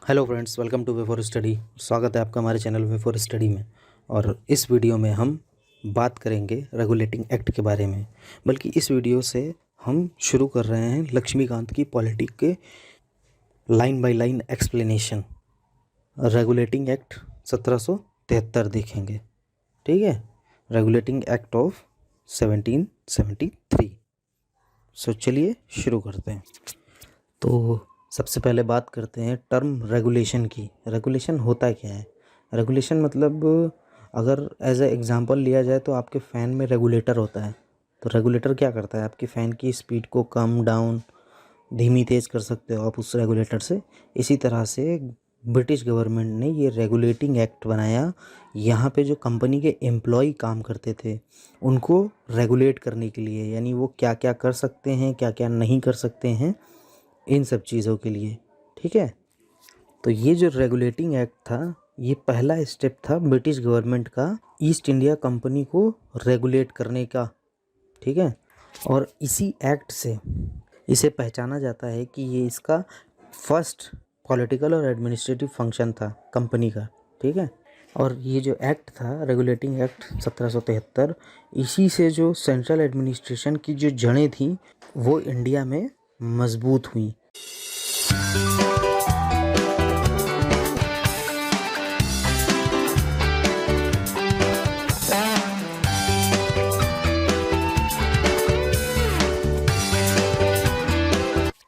Hello friends, welcome two way for study. स्वागत है आपका हमारे चैनल वे फॉर स्टडी में। और इस वीडियो में हम बात करेंगे रेगुलेटिंग एक्ट के बारे में। बल्कि इस वीडियो से हम शुरू कर रहे हैं लक्ष्मीकांत की पॉलिटिक के line by line explanation. Regulating act 1773 देखेंगे, ठीक है। Regulating act of 1773। सो चलिए शुरू करते हैं। तो सबसे पहले बात करते हैं टर्म रेगुलेशन की। रेगुलेशन होता क्या है? रेगुलेशन मतलब अगर एज ए एग्जांपल लिया जाए तो आपके फ़ैन में रेगुलेटर होता है। तो रेगुलेटर क्या करता है? आपकी फ़ैन की स्पीड को कम डाउन, धीमी तेज़ कर सकते हो आप उस रेगुलेटर से। इसी तरह से ब्रिटिश गवर्नमेंट ने ये रेगुलेटिंग एक्ट बनाया। यहाँ पे जो कंपनी के एम्प्लॉय काम करते थे उनको रेगुलेट करने के लिए, यानी वो क्या क्या कर सकते हैं, क्या क्या नहीं कर सकते हैं, इन सब चीज़ों के लिए, ठीक है। तो ये जो रेगुलेटिंग एक्ट था, ये पहला स्टेप था ब्रिटिश गवर्नमेंट का ईस्ट इंडिया कंपनी को रेगुलेट करने का, ठीक है। और इसी एक्ट से इसे पहचाना जाता है कि ये इसका फर्स्ट पॉलिटिकल और एडमिनिस्ट्रेटिव फंक्शन था कंपनी का, ठीक है। और ये जो एक्ट था रेगुलेटिंग एक्ट 1773, इसी से जो सेंट्रल एडमिनिस्ट्रेशन की जो जड़ें थी वो इंडिया में मजबूत हुई।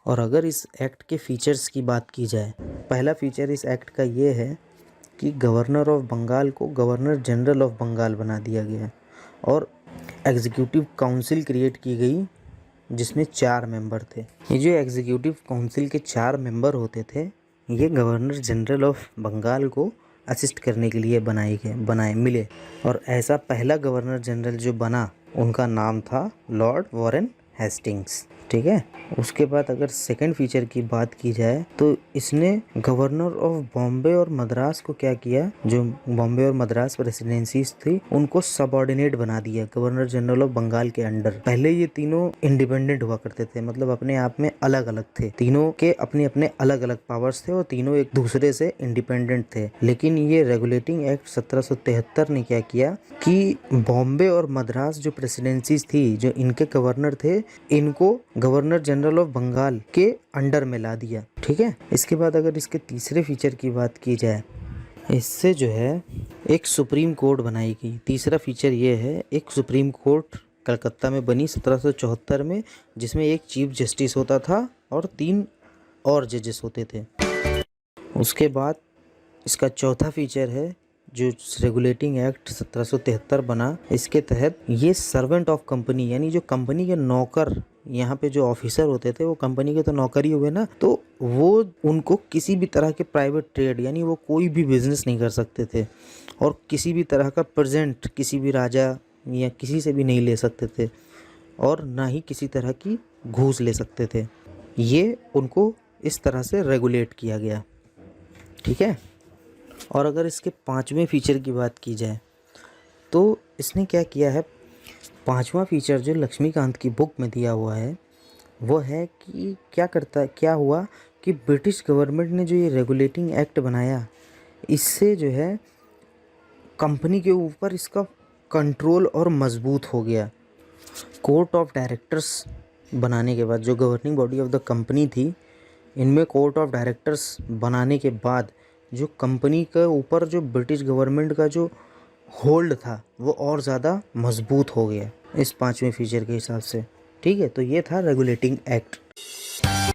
और अगर इस एक्ट के फीचर्स की बात की जाए, पहला फीचर इस एक्ट का ये है कि गवर्नर ऑफ बंगाल को गवर्नर जनरल ऑफ बंगाल बना दिया गया है। और एग्जीक्यूटिव काउंसिल क्रिएट की गई जिसमें 4 मेंबर थे। ये जो एग्जीक्यूटिव काउंसिल के 4 मेंबर होते थे, ये गवर्नर जनरल ऑफ बंगाल को असिस्ट करने के लिए बनाए मिले। और ऐसा पहला गवर्नर जनरल जो बना, उनका नाम था लॉर्ड वॉरेन हेस्टिंग्स, ठीक है। उसके बाद अगर सेकंड फीचर की बात की जाए तो इसने गवर्नर ऑफ बॉम्बे और मद्रास को क्या किया, जो बॉम्बे और मद्रास प्रेसिडेंसीज थी उनको सबऑर्डिनेट बना दिया गवर्नर जनरल ऑफ बंगाल के अंडर। पहले ये तीनों इंडिपेंडेंट हुआ करते थे, मतलब अपने आप में अलग अलग थे। तीनों के अपने अपने अलग अलग पावर्स थे और तीनों एक दूसरे से इंडिपेंडेंट थे। लेकिन ये रेगुलेटिंग एक्ट 1773 ने क्या किया कि बॉम्बे और मद्रास जो प्रेसिडेंसीज थी, जो इनके गवर्नर थे, इनको गवर्नर जनरल ऑफ बंगाल के अंडर में ला दिया, ठीक है। इसके बाद अगर इसके तीसरे फीचर की बात की जाए, इससे जो है एक सुप्रीम कोर्ट बनाई गई। तीसरा फीचर ये है, एक सुप्रीम कोर्ट कलकत्ता में बनी 1774 में, जिसमें एक चीफ जस्टिस होता था और 3 और जजेस होते थे। उसके बाद इसका चौथा फीचर है जो रेगुलेटिंग एक्ट 1773 बना, इसके तहत ये सर्वेंट ऑफ कंपनी, यानी जो कंपनी के नौकर, यहाँ पे जो ऑफिसर होते थे वो कंपनी के तो नौकर ही हुए ना, तो वो उनको किसी भी तरह के प्राइवेट ट्रेड, यानी वो कोई भी बिजनेस नहीं कर सकते थे और किसी भी तरह का प्रेजेंट किसी भी राजा या किसी से भी नहीं ले सकते थे और ना ही किसी तरह की घूस ले सकते थे। ये उनको इस तरह से रेगुलेट किया गया, ठीक है। और अगर इसके 5वें फीचर की बात की जाए तो इसने क्या किया है, 5वां फीचर जो लक्ष्मीकांत की बुक में दिया हुआ है वो है कि क्या हुआ कि ब्रिटिश गवर्नमेंट ने जो ये रेगुलेटिंग एक्ट बनाया, इससे जो है कंपनी के ऊपर इसका कंट्रोल और मजबूत हो गया। कोर्ट ऑफ डायरेक्टर्स बनाने के बाद, जो governing body of the company थी, इनमें कोर्ट ऑफ डायरेक्टर्स बनाने के बाद जो कंपनी के ऊपर जो ब्रिटिश गवर्नमेंट का जो होल्ड था वो और ज़्यादा मजबूत हो गया इस 5वें फीचर के हिसाब से, ठीक है। तो ये था रेगुलेटिंग एक्ट।